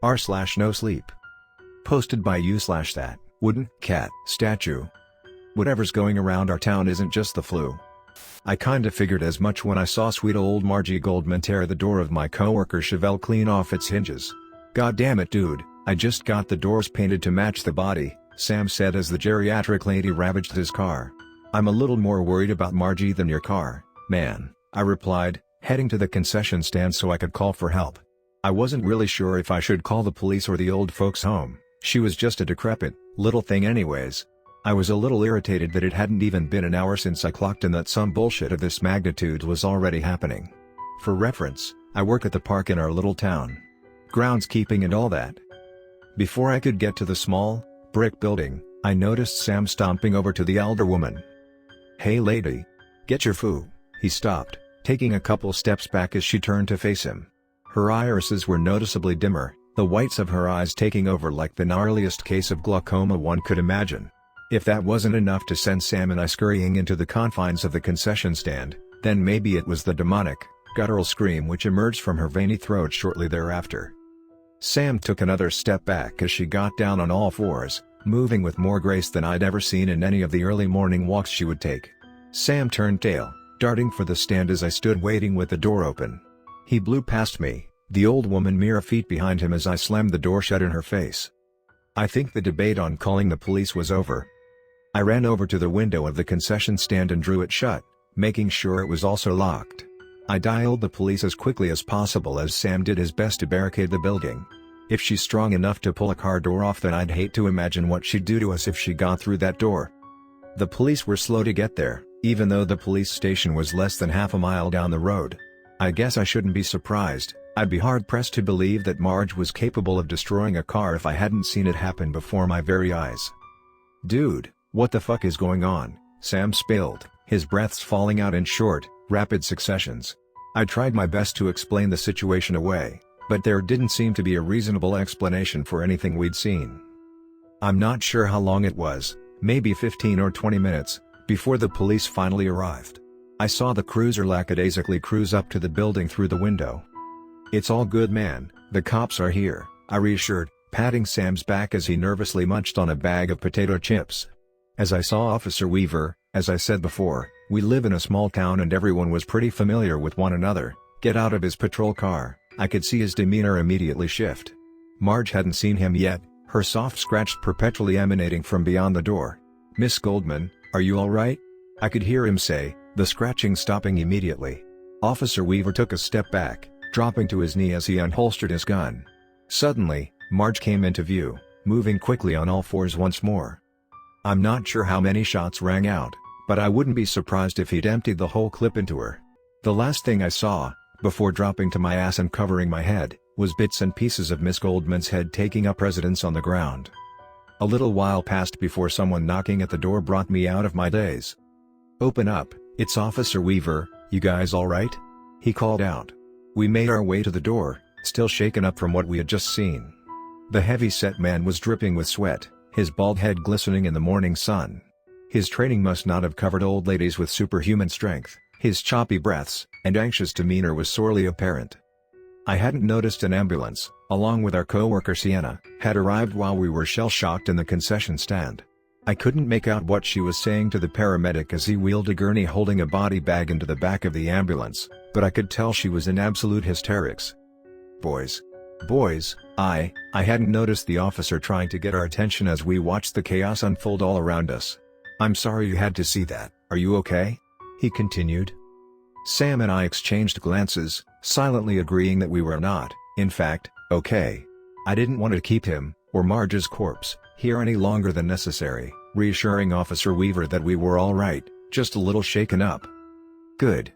r/NoSleep. Posted by u/ThatWoodenCatStatue. Whatever's going around our town isn't just the flu. I kinda figured as much when I saw sweet old Margie Goldman tear the door of my coworker Chevelle clean off its hinges. God damn it, dude, I just got the doors painted to match the body, Sam said as the geriatric lady ravaged his car. I'm a little more worried about Margie than your car, man, I replied, heading to the concession stand so I could call for help. I wasn't really sure if I should call the police or the old folks' home. She was just a decrepit, little thing anyways. I was a little irritated that it hadn't even been an hour since I clocked in that some bullshit of this magnitude was already happening. For reference, I work at the park in our little town. Groundskeeping and all that. Before I could get to the small, brick building, I noticed Sam stomping over to the elder woman. Hey lady. Get your foo. He stopped, taking a couple steps back as she turned to face him. Her irises were noticeably dimmer, the whites of her eyes taking over like the gnarliest case of glaucoma one could imagine. If that wasn't enough to send Sam and I scurrying into the confines of the concession stand, then maybe it was the demonic, guttural scream which emerged from her veiny throat shortly thereafter. Sam took another step back as she got down on all fours, moving with more grace than I'd ever seen in any of the early morning walks she would take. Sam turned tail, darting for the stand as I stood waiting with the door open. He blew past me, the old woman mere feet behind him as I slammed the door shut in her face. I think the debate on calling the police was over. I ran over to the window of the concession stand and drew it shut, making sure it was also locked. I dialed the police as quickly as possible as Sam did his best to barricade the building. If she's strong enough to pull a car door off, then I'd hate to imagine what she'd do to us if she got through that door. The police were slow to get there, even though the police station was less than half a mile down the road. I guess I shouldn't be surprised. I'd be hard-pressed to believe that Marge was capable of destroying a car if I hadn't seen it happen before my very eyes. Dude, what the fuck is going on? Sam spilled, his breaths falling out in short, rapid successions. I tried my best to explain the situation away, but there didn't seem to be a reasonable explanation for anything we'd seen. I'm not sure how long it was, maybe 15 or 20 minutes, before the police finally arrived. I saw the cruiser lackadaisically cruise up to the building through the window. It's all good, man, the cops are here, I reassured, patting Sam's back as he nervously munched on a bag of potato chips. As I saw Officer Weaver, as I said before, we live in a small town and everyone was pretty familiar with one another, get out of his patrol car. I could see his demeanor immediately shift. Marge hadn't seen him yet, her soft scratch perpetually emanating from beyond the door. Miss Goldman, are you alright? I could hear him say, the scratching stopping immediately. Officer Weaver took a step back, dropping to his knee as he unholstered his gun. Suddenly, Marge came into view, moving quickly on all fours once more. I'm not sure how many shots rang out, but I wouldn't be surprised if he'd emptied the whole clip into her. The last thing I saw, before dropping to my ass and covering my head, was bits and pieces of Miss Goldman's head taking up residence on the ground. A little while passed before someone knocking at the door brought me out of my daze. Open up, it's Officer Weaver, you guys alright? He called out. We made our way to the door, still shaken up from what we had just seen. The heavy-set man was dripping with sweat, his bald head glistening in the morning sun. His training must not have covered old ladies with superhuman strength. His choppy breaths and anxious demeanor was sorely apparent. I hadn't noticed an ambulance, along with our co-worker Sienna, had arrived while we were shell-shocked in the concession stand. I couldn't make out what she was saying to the paramedic as he wheeled a gurney holding a body bag into the back of the ambulance, but I could tell she was in absolute hysterics. Boys, I hadn't noticed the officer trying to get our attention as we watched the chaos unfold all around us. I'm sorry you had to see that, are you okay? He continued. Sam and I exchanged glances, silently agreeing that we were not, in fact, okay. I didn't want to keep him, or Marge's corpse, here any longer than necessary, reassuring Officer Weaver that we were all right, just a little shaken up. Good.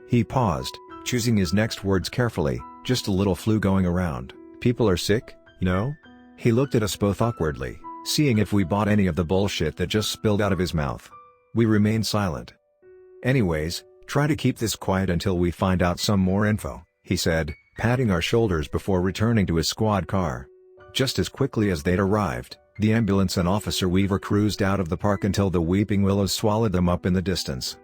He paused, choosing his next words carefully, just a little flu going around. People are sick, you know? He looked at us both awkwardly, seeing if we bought any of the bullshit that just spilled out of his mouth. We remained silent. Anyways, try to keep this quiet until we find out some more info, he said, patting our shoulders before returning to his squad car. Just as quickly as they'd arrived, the ambulance and Officer Weaver cruised out of the park until the weeping willows swallowed them up in the distance.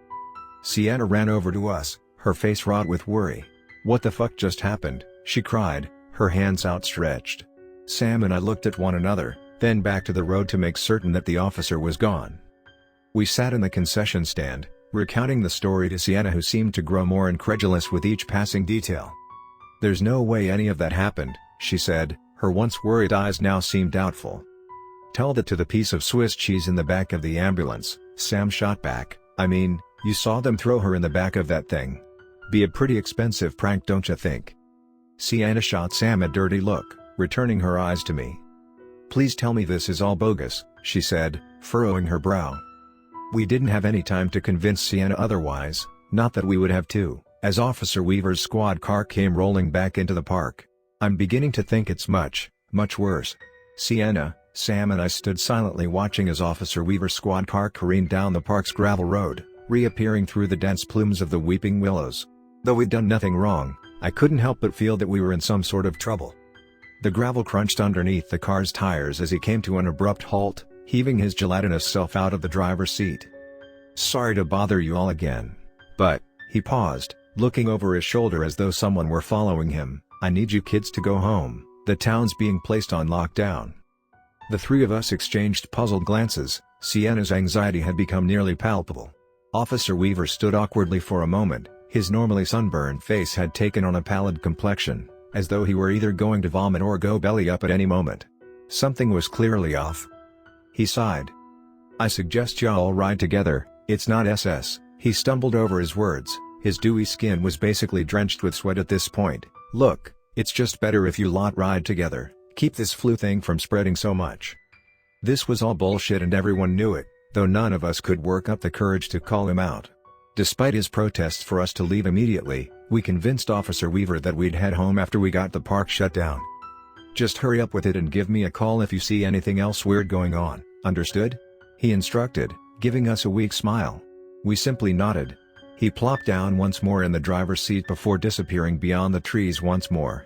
Sienna ran over to us, her face wrought with worry. What the fuck just happened? She cried, her her hands outstretched. Sam and I looked at one another, then back to the road to make certain that the officer was gone. We sat in the concession stand, recounting the story to Sienna, who seemed to grow more incredulous with each passing detail. "There's no way any of that happened," she said, her once worried eyes now seemed doubtful. "Tell that to the piece of Swiss cheese in the back of the ambulance," Sam shot back. "I mean, you saw them throw her in the back of that thing. Be a pretty expensive prank, don't you think?" Sienna shot Sam a dirty look, returning her eyes to me. "Please tell me this is all bogus," she said, furrowing her brow. We didn't have any time to convince Sienna otherwise, not that we would have to, as Officer Weaver's squad car came rolling back into the park. "I'm beginning to think it's much, much worse." Sienna, Sam and I stood silently watching as Officer Weaver's squad car careened down the park's gravel road, reappearing through the dense plumes of the weeping willows. Though we'd done nothing wrong, I couldn't help but feel that we were in some sort of trouble. The gravel crunched underneath the car's tires as he came to an abrupt halt, heaving his gelatinous self out of the driver's seat. "Sorry to bother you all again. But," he paused, looking over his shoulder as though someone were following him, "I need you kids to go home, the town's being placed on lockdown." The three of us exchanged puzzled glances. Sienna's anxiety had become nearly palpable. Officer Weaver stood awkwardly for a moment, his normally sunburned face had taken on a pallid complexion, as though he were either going to vomit or go belly up at any moment. Something was clearly off. He sighed. "I suggest y'all ride together, it's not SS." He stumbled over his words, his dewy skin was basically drenched with sweat at this point. "Look, it's just better if you lot ride together, keep this flu thing from spreading so much." This was all bullshit and everyone knew it, though none of us could work up the courage to call him out. Despite his protests for us to leave immediately, we convinced Officer Weaver that we'd head home after we got the park shut down. "Just hurry up with it and give me a call if you see anything else weird going on, understood?" he instructed, giving us a weak smile. We simply nodded. He plopped down once more in the driver's seat before disappearing beyond the trees once more.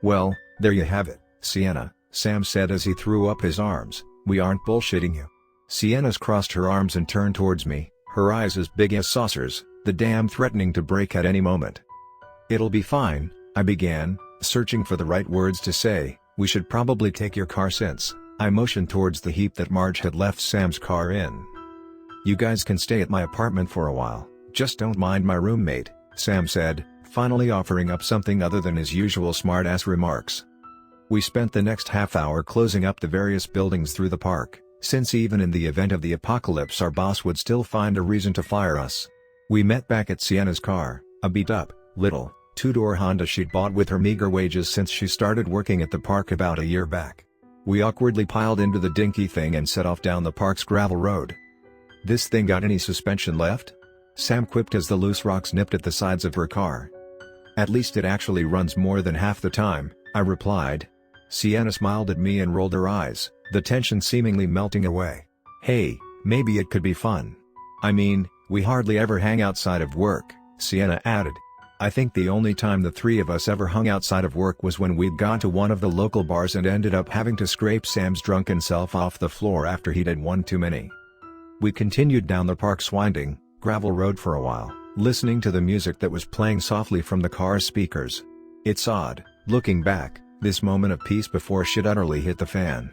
"Well, there you have it, Sienna," Sam said as he threw up his arms, "we aren't bullshitting you." Sienna's crossed her arms and turned towards me, her eyes as big as saucers, the dam threatening to break at any moment. "It'll be fine," I began, searching for the right words to say. "We should probably take your car since," I motioned towards the heap that Marge had left Sam's car in. "You guys can stay at my apartment for a while, just don't mind my roommate," Sam said, finally offering up something other than his usual smart-ass remarks. We spent the next half hour closing up the various buildings through the park, since even in the event of the apocalypse our boss would still find a reason to fire us. We met back at Sienna's car, a beat-up, little, two-door Honda she'd bought with her meager wages since she started working at the park about a year back. We awkwardly piled into the dinky thing and set off down the park's gravel road. "This thing got any suspension left?" Sam quipped as the loose rocks nipped at the sides of her car. "At least it actually runs more than half the time," I replied. Sienna smiled at me and rolled her eyes, the tension seemingly melting away. "Hey, maybe it could be fun. I mean, we hardly ever hang outside of work," Sienna added. I think the only time the three of us ever hung outside of work was when we'd gone to one of the local bars and ended up having to scrape Sam's drunken self off the floor after he'd had one too many. We continued down the park's winding, gravel road for a while, listening to the music that was playing softly from the car's speakers. It's odd, looking back, this moment of peace before shit utterly hit the fan.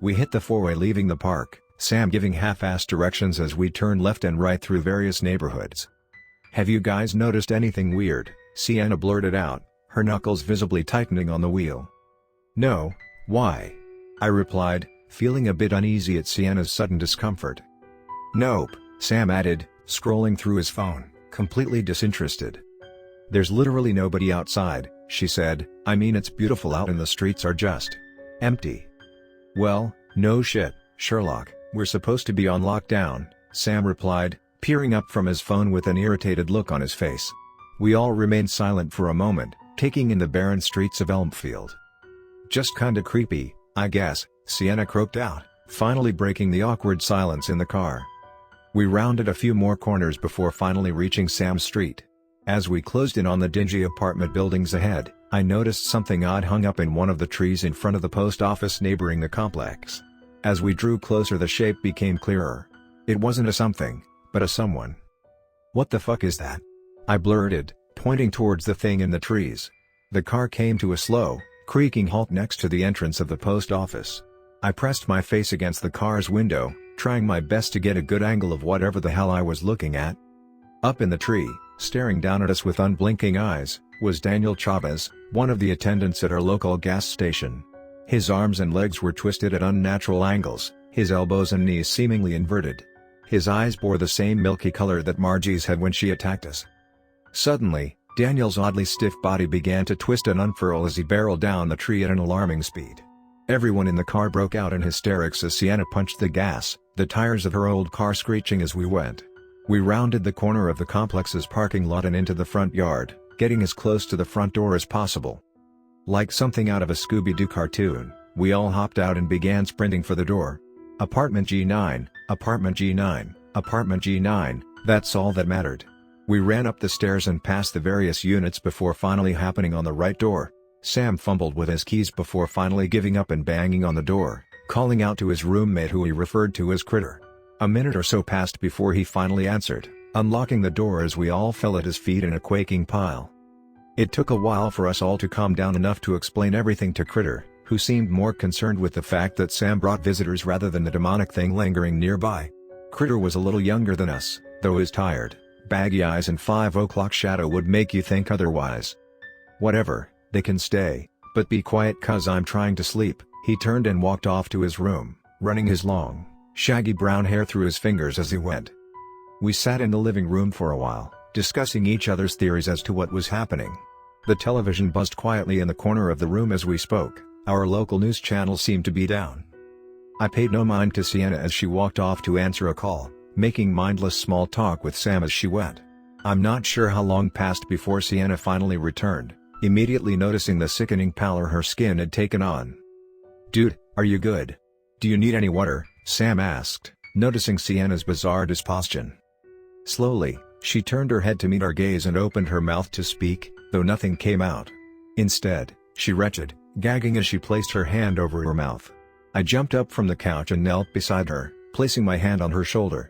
We hit the four-way leaving the park, Sam giving half-assed directions as we turned left and right through various neighborhoods. "Have you guys noticed anything weird?" Sienna blurted out, her knuckles visibly tightening on the wheel. "No, why?" I replied, feeling a bit uneasy at Sienna's sudden discomfort. "Nope," Sam added, scrolling through his phone, completely disinterested. "There's literally nobody outside," she said. "I mean, it's beautiful out and the streets are just empty." "Well, no shit, Sherlock, we're supposed to be on lockdown," Sam replied, peering up from his phone with an irritated look on his face. We all remained silent for a moment, taking in the barren streets of Elmfield. "Just kinda creepy, I guess," Sienna croaked out, finally breaking the awkward silence in the car. We rounded a few more corners before finally reaching Sam's street. As we closed in on the dingy apartment buildings ahead, I noticed something odd hung up in one of the trees in front of the post office neighboring the complex. As we drew closer, the shape became clearer. It wasn't a something, but a someone. "What the fuck is that?" I blurted, pointing towards the thing in the trees. The car came to a slow, creaking halt next to the entrance of the post office. I pressed my face against the car's window, trying my best to get a good angle of whatever the hell I was looking at. Up in the tree, staring down at us with unblinking eyes, was Daniel Chavez, one of the attendants at our local gas station. His arms and legs were twisted at unnatural angles, his elbows and knees seemingly inverted. His eyes bore the same milky color that Margie's had when she attacked us. Suddenly, Daniel's oddly stiff body began to twist and unfurl as he barreled down the tree at an alarming speed. Everyone in the car broke out in hysterics as Sienna punched the gas, the tires of her old car screeching as we went. We rounded the corner of the complex's parking lot and into the front yard, getting as close to the front door as possible. Like something out of a Scooby-Doo cartoon, we all hopped out and began sprinting for the door. Apartment G9, Apartment G9, Apartment G9, that's all that mattered. We ran up the stairs and past the various units before finally happening on the right door. Sam fumbled with his keys before finally giving up and banging on the door, calling out to his roommate who he referred to as Critter. A minute or so passed before he finally answered, unlocking the door as we all fell at his feet in a quaking pile. It took a while for us all to calm down enough to explain everything to Critter, who seemed more concerned with the fact that Sam brought visitors rather than the demonic thing lingering nearby. Critter was a little younger than us, though his tired, baggy eyes and 5 o'clock shadow would make you think otherwise. Whatever, they can stay, but be quiet cuz I'm trying to sleep. He turned and walked off to his room, running his long, shaggy brown hair through his fingers as he went. We sat in the living room for a while, discussing each other's theories as to what was happening. The television buzzed quietly in the corner of the room as we spoke. Our local news channel seemed to be down. I paid no mind to Sienna as she walked off to answer a call, making mindless small talk with Sam as she went. I'm not sure how long passed before Sienna finally returned, immediately noticing the sickening pallor her skin had taken on. "Dude, are you good? Do you need any water?" Sam asked, noticing Sienna's bizarre disposition. Slowly, she turned her head to meet our gaze and opened her mouth to speak, though nothing came out. Instead, she retched, gagging as she placed her hand over her mouth. I jumped up from the couch and knelt beside her, placing my hand on her shoulder.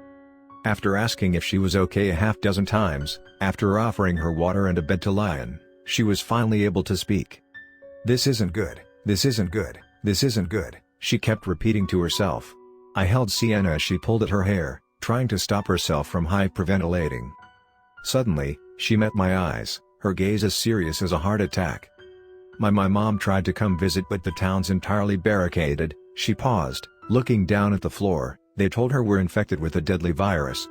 After asking if she was okay a half-dozen times, after offering her water and a bed to lie in, she was finally able to speak. "This isn't good, this isn't good, this isn't good," she kept repeating to herself. I held Sienna as she pulled at her hair, trying to stop herself from hyperventilating. Suddenly, she met my eyes, her gaze as serious as a heart attack. My mom tried to come visit but the town's entirely barricaded." She paused, looking down at the floor. "They told her we're infected with a deadly virus."